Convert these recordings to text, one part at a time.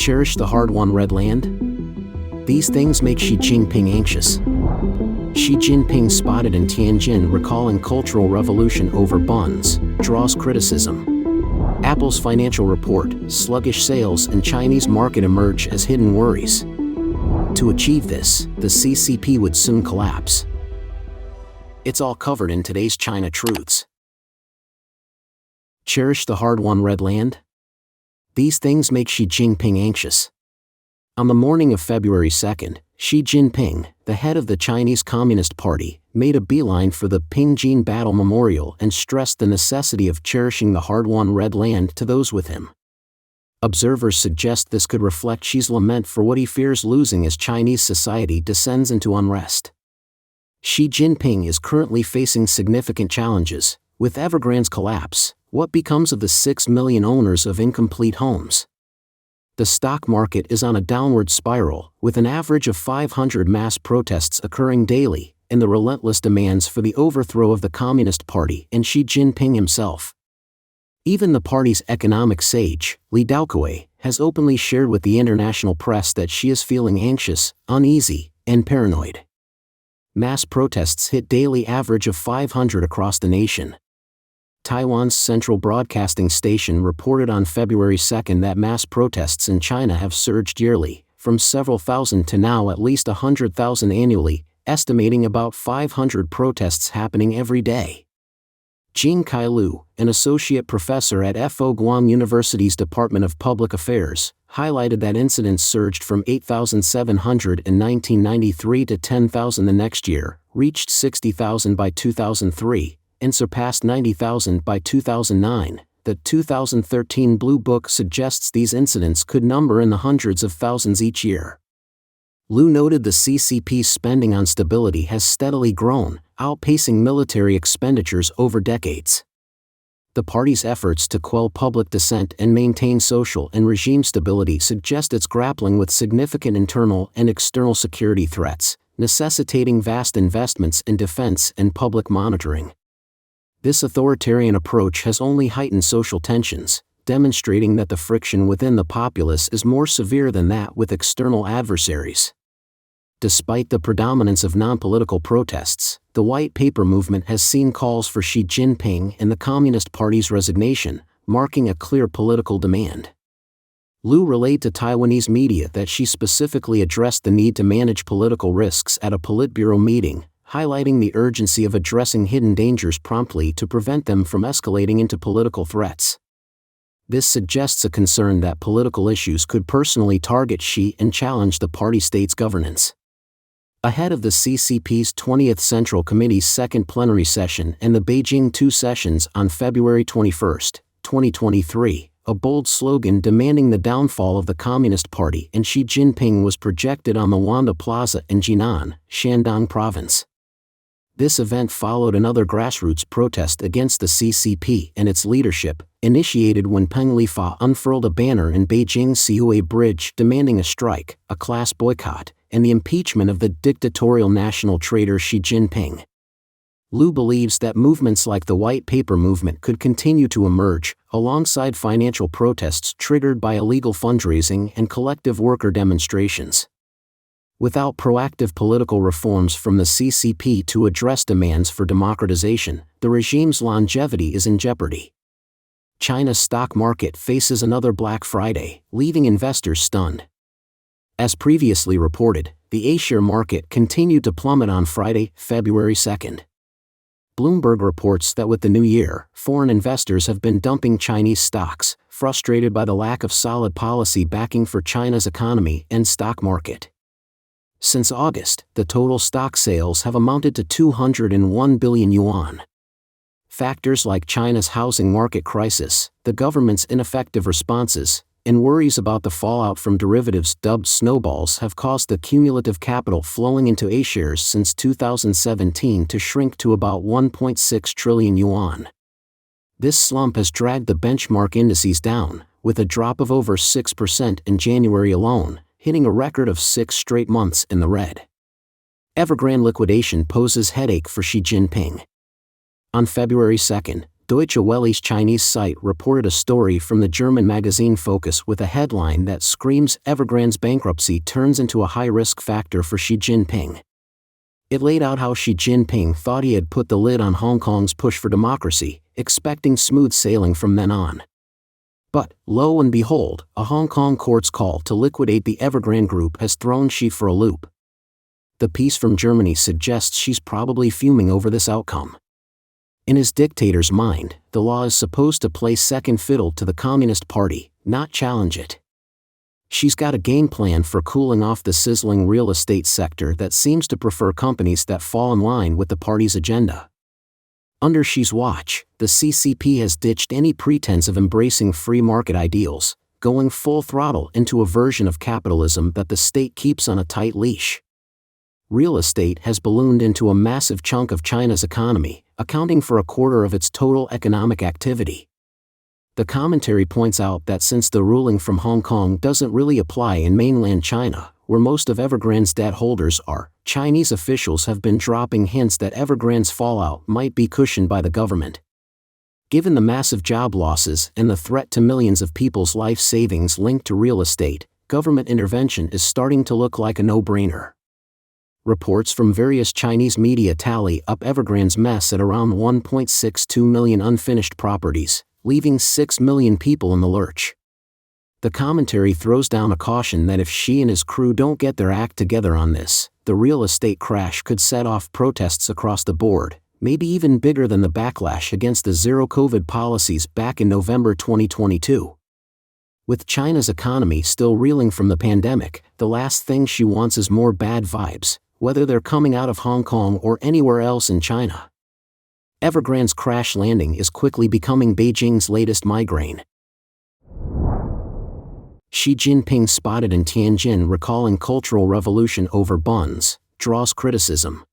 Cherish the hard-won red land? These things make Xi Jinping anxious. Xi Jinping, spotted in Tianjin recalling Cultural Revolution over Buns, draws criticism. Apple's financial report, sluggish sales and Chinese market emerge as hidden worries. To achieve this, the CCP would soon collapse. It's all covered in today's China Truths. Cherish the hard-won red land? These things make Xi Jinping anxious. On the morning of February 2nd, Xi Jinping, the head of the Chinese Communist Party, made a beeline for the Pingjin Battle Memorial and stressed the necessity of cherishing the hard-won red land to those with him. Observers suggest this could reflect Xi's lament for what he fears losing as Chinese society descends into unrest. Xi Jinping is currently facing significant challenges. With Evergrande's collapse, what becomes of the 6 million owners of incomplete homes? The stock market is on a downward spiral, with an average of 500 mass protests occurring daily, and the relentless demands for the overthrow of the Communist Party and Xi Jinping himself. Even the party's economic sage, Li Daokuei, has openly shared with the international press that she is feeling anxious, uneasy, and paranoid. Mass protests hit daily average of 500 across the nation. Taiwan's central broadcasting station reported on February 2nd that mass protests in China have surged yearly, from several thousand to now at least 100,000 annually, estimating about 500 protests happening every day. Jing Kailu, an associate professor at Fo Guam University's Department of Public Affairs, highlighted that incidents surged from 8,700 in 1993 to 10,000 the next year, reached 60,000 by 2003, and surpassed 90,000 by 2009. The 2013 Blue Book suggests these incidents could number in the hundreds of thousands each year. Liu noted the CCP's spending on stability has steadily grown, outpacing military expenditures over decades. The party's efforts to quell public dissent and maintain social and regime stability suggest it's grappling with significant internal and external security threats, necessitating vast investments in defense and public monitoring. This authoritarian approach has only heightened social tensions, demonstrating that the friction within the populace is more severe than that with external adversaries. Despite the predominance of non-political protests, the White Paper movement has seen calls for Xi Jinping and the Communist Party's resignation, marking a clear political demand. Liu relayed to Taiwanese media that she specifically addressed the need to manage political risks at a Politburo meeting, highlighting the urgency of addressing hidden dangers promptly to prevent them from escalating into political threats. This suggests a concern that political issues could personally target Xi and challenge the party state's governance. Ahead of the CCP's 20th Central Committee's second plenary session and the Beijing II sessions on February 21, 2023, a bold slogan demanding the downfall of the Communist Party and Xi Jinping was projected on the Wanda Plaza in Jinan, Shandong Province. This event followed another grassroots protest against the CCP and its leadership, initiated when Peng Lifan unfurled a banner in Beijing's Sihui Bridge demanding a strike, a class boycott, and the impeachment of the dictatorial national traitor Xi Jinping. Liu believes that movements like the White Paper movement could continue to emerge, alongside financial protests triggered by illegal fundraising and collective worker demonstrations. Without proactive political reforms from the CCP to address demands for democratization, the regime's longevity is in jeopardy. China's stock market faces another Black Friday, leaving investors stunned. As previously reported, the A-share market continued to plummet on Friday, February 2nd. Bloomberg reports that with the new year, foreign investors have been dumping Chinese stocks, frustrated by the lack of solid policy backing for China's economy and stock market. Since August, the total stock sales have amounted to 201 billion yuan. Factors like China's housing market crisis, the government's ineffective responses, and worries about the fallout from derivatives dubbed snowballs have caused the cumulative capital flowing into A-shares since 2017 to shrink to about 1.6 trillion yuan. This slump has dragged the benchmark indices down, with a drop of over 6% in January alone, hitting a record of 6 straight months in the red. Evergrande liquidation poses headache for Xi Jinping. On February 2nd, Deutsche Welle's Chinese site reported a story from the German magazine Focus with a headline that screams Evergrande's bankruptcy turns into a high-risk factor for Xi Jinping. It laid out how Xi Jinping thought he had put the lid on Hong Kong's push for democracy, expecting smooth sailing from then on. But, lo and behold, a Hong Kong court's call to liquidate the Evergrande group has thrown Xi for a loop. The piece from Germany suggests she's probably fuming over this outcome. In his dictator's mind, the law is supposed to play second fiddle to the Communist Party, not challenge it. She's got a game plan for cooling off the sizzling real estate sector that seems to prefer companies that fall in line with the party's agenda. Under Xi's watch, the CCP has ditched any pretense of embracing free market ideals, going full throttle into a version of capitalism that the state keeps on a tight leash. Real estate has ballooned into a massive chunk of China's economy, accounting for a quarter of its total economic activity. The commentary points out that since the ruling from Hong Kong doesn't really apply in mainland China, where most of Evergrande's debt holders are, Chinese officials have been dropping hints that Evergrande's fallout might be cushioned by the government. Given the massive job losses and the threat to millions of people's life savings linked to real estate, government intervention is starting to look like a no-brainer. Reports from various Chinese media tally up Evergrande's mess at around 1.62 million unfinished properties, leaving 6 million people in the lurch. The commentary throws down a caution that if Xi and his crew don't get their act together on this, the real estate crash could set off protests across the board, maybe even bigger than the backlash against the zero-COVID policies back in November 2022. With China's economy still reeling from the pandemic, the last thing she wants is more bad vibes, whether they're coming out of Hong Kong or anywhere else in China. Evergrande's crash landing is quickly becoming Beijing's latest migraine. Xi Jinping spotted in Tianjin recalling Cultural Revolution over Buns, draws criticism.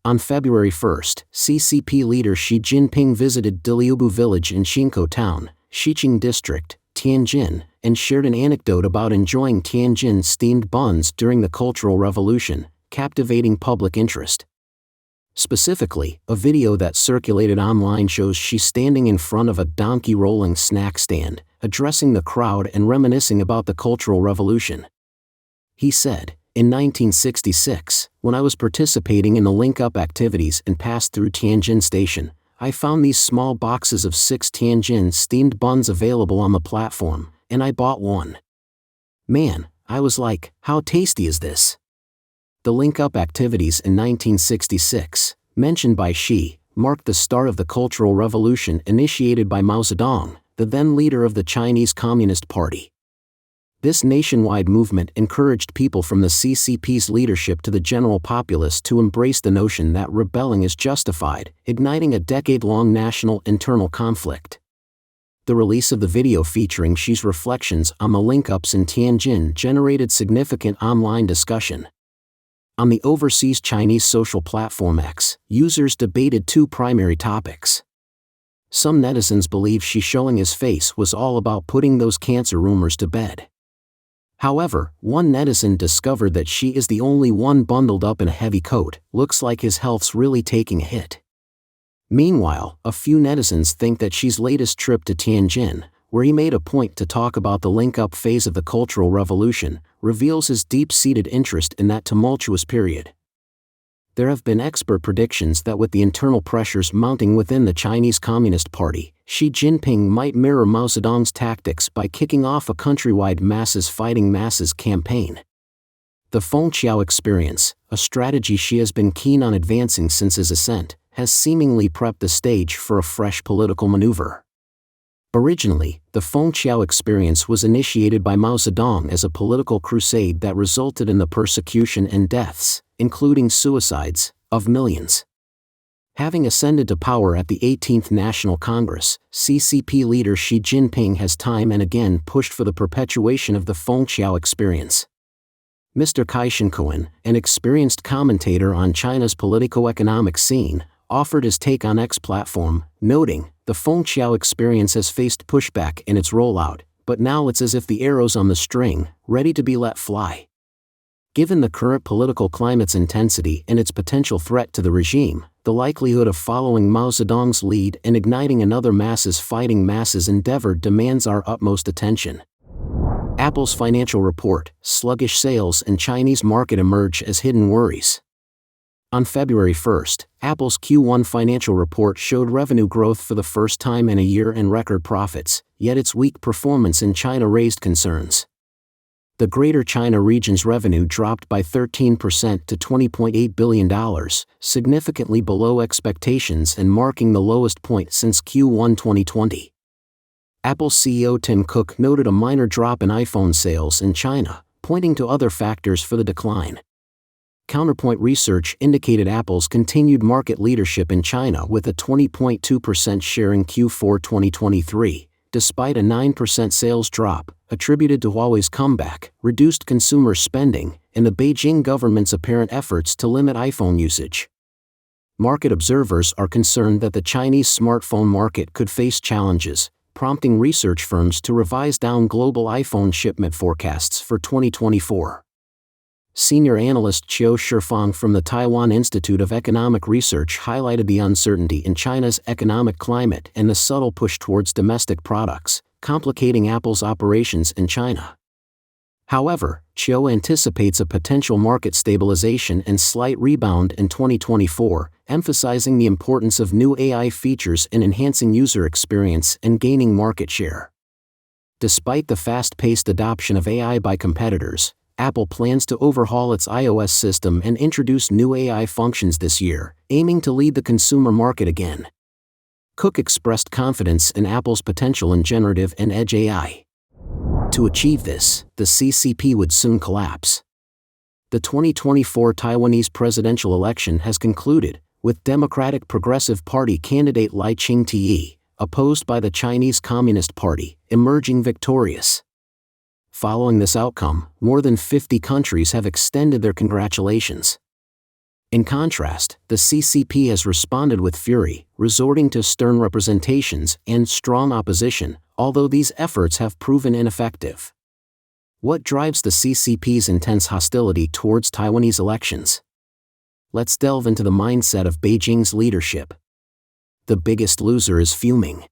On February 1, CCP leader Xi Jinping visited Diliubu village in Xinkou Town, Xiqing District, Tianjin, and shared an anecdote about enjoying Tianjin steamed buns during the Cultural Revolution, captivating public interest. Specifically, a video that circulated online shows Xi standing in front of a donkey-rolling snack stand, addressing the crowd and reminiscing about the Cultural Revolution. He said, "In 1966, when I was participating in the link-up activities and passed through Tianjin Station, I found these small boxes of 6 Tianjin steamed buns available on the platform, and I bought one. Man, I was like, how tasty is this?" The link-up activities in 1966, mentioned by Xi, marked the start of the Cultural Revolution initiated by Mao Zedong, the then leader of the Chinese Communist Party. This nationwide movement encouraged people from the CCP's leadership to the general populace to embrace the notion that rebelling is justified, igniting a decade-long national internal conflict. The release of the video featuring Xi's reflections on the link-ups in Tianjin generated significant online discussion. On the overseas Chinese social platform X, users debated 2 primary topics. Some netizens believe Xi showing his face was all about putting those cancer rumors to bed. However, one netizen discovered that Xi is the only one bundled up in a heavy coat, looks like his health's really taking a hit. Meanwhile, a few netizens think that Xi's latest trip to Tianjin, where he made a point to talk about the link-up phase of the Cultural Revolution, reveals his deep-seated interest in that tumultuous period. There have been expert predictions that with the internal pressures mounting within the Chinese Communist Party, Xi Jinping might mirror Mao Zedong's tactics by kicking off a countrywide masses fighting masses campaign. The Fengqiao experience, a strategy Xi has been keen on advancing since his ascent, has seemingly prepped the stage for a fresh political maneuver. Originally, the Fengqiao experience was initiated by Mao Zedong as a political crusade that resulted in the persecution and deaths, including suicides, of millions. Having ascended to power at the 18th National Congress, CCP leader Xi Jinping has time and again pushed for the perpetuation of the Fengqiao experience. Mr. Kai Shenkuan, an experienced commentator on China's politico-economic scene, offered his take on X platform, noting, "The Fengqiao experience has faced pushback in its rollout, but now it's as if the arrow's on the string, ready to be let fly." Given the current political climate's intensity and its potential threat to the regime, the likelihood of following Mao Zedong's lead and igniting another masses fighting masses endeavor demands our utmost attention. Apple's financial report, sluggish sales and Chinese market emerge as hidden worries. On February 1st, Apple's Q1 financial report showed revenue growth for the first time in a year and record profits, yet its weak performance in China raised concerns. The Greater China region's revenue dropped by 13% to $20.8 billion, significantly below expectations and marking the lowest point since Q1 2020. Apple CEO Tim Cook noted a minor drop in iPhone sales in China, pointing to other factors for the decline. Counterpoint research indicated Apple's continued market leadership in China with a 20.2% share in Q4 2023, despite a 9% sales drop, attributed to Huawei's comeback, reduced consumer spending, and the Beijing government's apparent efforts to limit iPhone usage. Market observers are concerned that the Chinese smartphone market could face challenges, prompting research firms to revise down global iPhone shipment forecasts for 2024. Senior analyst Qiu Shifang from the Taiwan Institute of Economic Research highlighted the uncertainty in China's economic climate and the subtle push towards domestic products, complicating Apple's operations in China. However, Qiu anticipates a potential market stabilization and slight rebound in 2024, emphasizing the importance of new AI features in enhancing user experience and gaining market share. Despite the fast-paced adoption of AI by competitors, Apple plans to overhaul its iOS system and introduce new AI functions this year, aiming to lead the consumer market again. Cook expressed confidence in Apple's potential in generative and edge AI. To achieve this, the CCP would soon collapse. The 2024 Taiwanese presidential election has concluded, with Democratic Progressive Party candidate Lai Ching-te, opposed by the Chinese Communist Party, emerging victorious. Following this outcome, more than 50 countries have extended their congratulations. In contrast, the CCP has responded with fury, resorting to stern representations and strong opposition, although these efforts have proven ineffective. What drives the CCP's intense hostility towards Taiwanese elections? Let's delve into the mindset of Beijing's leadership. The biggest loser is fuming.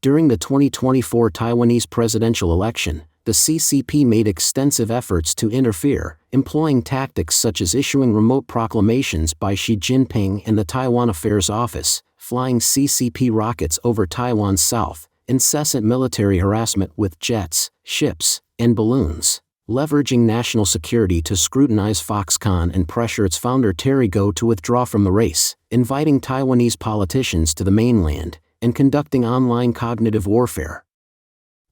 During the 2024 Taiwanese presidential election, the CCP made extensive efforts to interfere, employing tactics such as issuing remote proclamations by Xi Jinping and the Taiwan Affairs Office, flying CCP rockets over Taiwan's south, incessant military harassment with jets, ships, and balloons, leveraging national security to scrutinize Foxconn and pressure its founder Terry Gou to withdraw from the race, inviting Taiwanese politicians to the mainland, and conducting online cognitive warfare,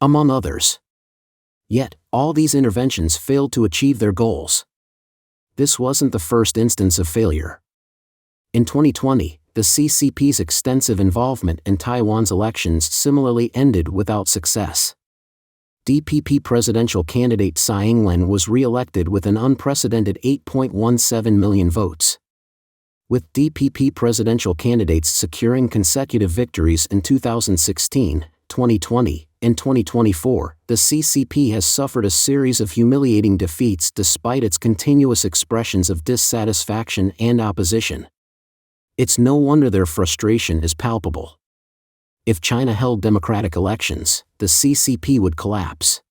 among others. Yet, all these interventions failed to achieve their goals. This wasn't the first instance of failure. In 2020, the CCP's extensive involvement in Taiwan's elections similarly ended without success. DPP presidential candidate Tsai Ing-wen was re-elected with an unprecedented 8.17 million votes. With DPP presidential candidates securing consecutive victories in 2016, 2020, and 2024, the CCP has suffered a series of humiliating defeats despite its continuous expressions of dissatisfaction and opposition. It's no wonder their frustration is palpable. If China held democratic elections, the CCP would collapse.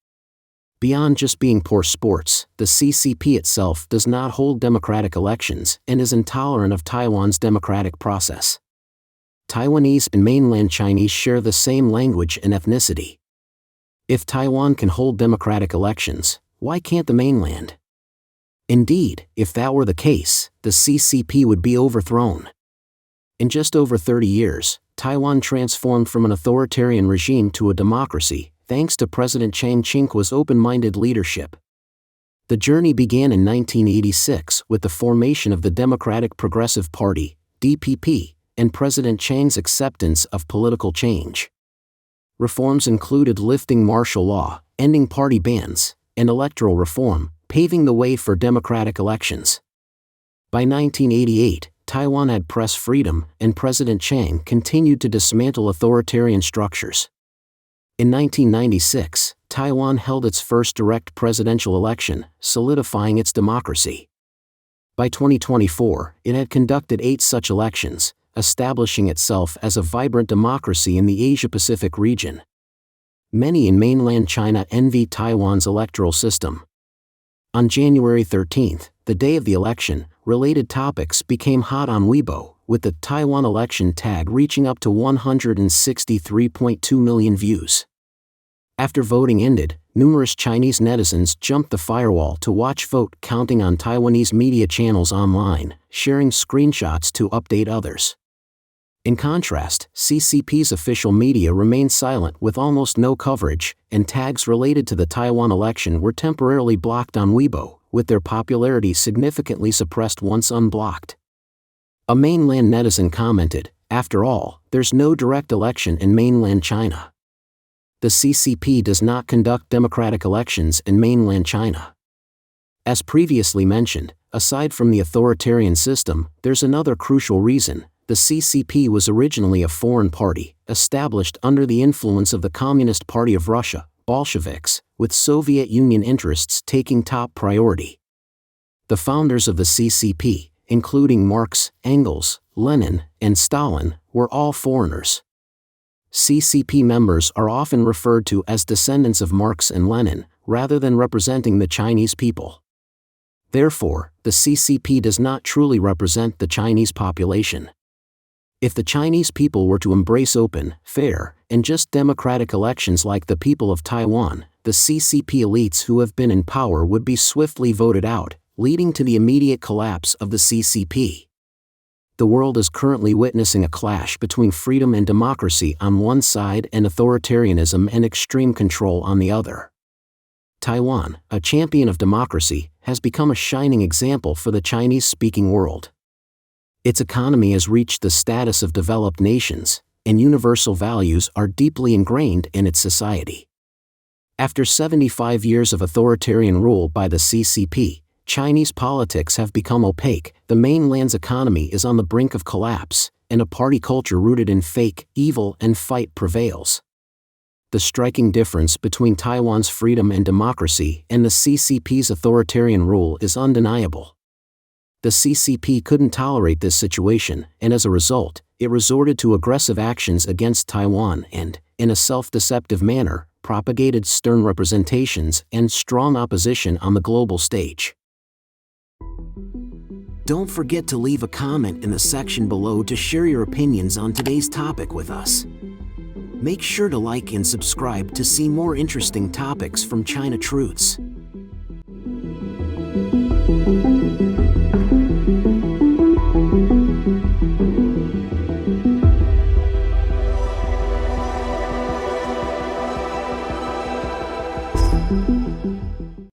Beyond just being poor sports, the CCP itself does not hold democratic elections and is intolerant of Taiwan's democratic process. Taiwanese and mainland Chinese share the same language and ethnicity. If Taiwan can hold democratic elections, why can't the mainland? Indeed, if that were the case, the CCP would be overthrown. In just over 30 years, Taiwan transformed from an authoritarian regime to a democracy, thanks to President Chiang Ching-kuo's open-minded leadership. The journey began in 1986 with the formation of the Democratic Progressive Party, DPP, and President Chiang's acceptance of political change. Reforms included lifting martial law, ending party bans, and electoral reform, paving the way for democratic elections. By 1988, Taiwan had press freedom, and President Chiang continued to dismantle authoritarian structures. In 1996, Taiwan held its first direct presidential election, solidifying its democracy. By 2024, it had conducted 8 such elections, establishing itself as a vibrant democracy in the Asia-Pacific region. Many in mainland China envy Taiwan's electoral system. On January 13, the day of the election, related topics became hot on Weibo, with the Taiwan election tag reaching up to 163.2 million views. After voting ended, numerous Chinese netizens jumped the firewall to watch vote counting on Taiwanese media channels online, sharing screenshots to update others. In contrast, CCP's official media remained silent with almost no coverage, and tags related to the Taiwan election were temporarily blocked on Weibo, with their popularity significantly suppressed once unblocked. A mainland netizen commented, "After all, there's no direct election in mainland China. The CCP does not conduct democratic elections in mainland China." As previously mentioned, aside from the authoritarian system, there's another crucial reason. The CCP was originally a foreign party, established under the influence of the Communist Party of Russia, Bolsheviks, with Soviet Union interests taking top priority. The founders of the CCP, including Marx, Engels, Lenin, and Stalin, were all foreigners. CCP members are often referred to as descendants of Marx and Lenin, rather than representing the Chinese people. Therefore, the CCP does not truly represent the Chinese population. If the Chinese people were to embrace open, fair, and just democratic elections like the people of Taiwan, the CCP elites who have been in power would be swiftly voted out, leading to the immediate collapse of the CCP. The world is currently witnessing a clash between freedom and democracy on one side and authoritarianism and extreme control on the other. Taiwan, a champion of democracy, has become a shining example for the Chinese-speaking world. Its economy has reached the status of developed nations, and universal values are deeply ingrained in its society. After 75 years of authoritarian rule by the CCP, Chinese politics have become opaque, the mainland's economy is on the brink of collapse, and a party culture rooted in fake, evil, and fight prevails. The striking difference between Taiwan's freedom and democracy and the CCP's authoritarian rule is undeniable. The CCP couldn't tolerate this situation, and as a result, it resorted to aggressive actions against Taiwan and, in a self-deceptive manner, propagated stern representations and strong opposition on the global stage. Don't forget to leave a comment in the section below to share your opinions on today's topic with us. Make sure to like and subscribe to see more interesting topics from China Truths.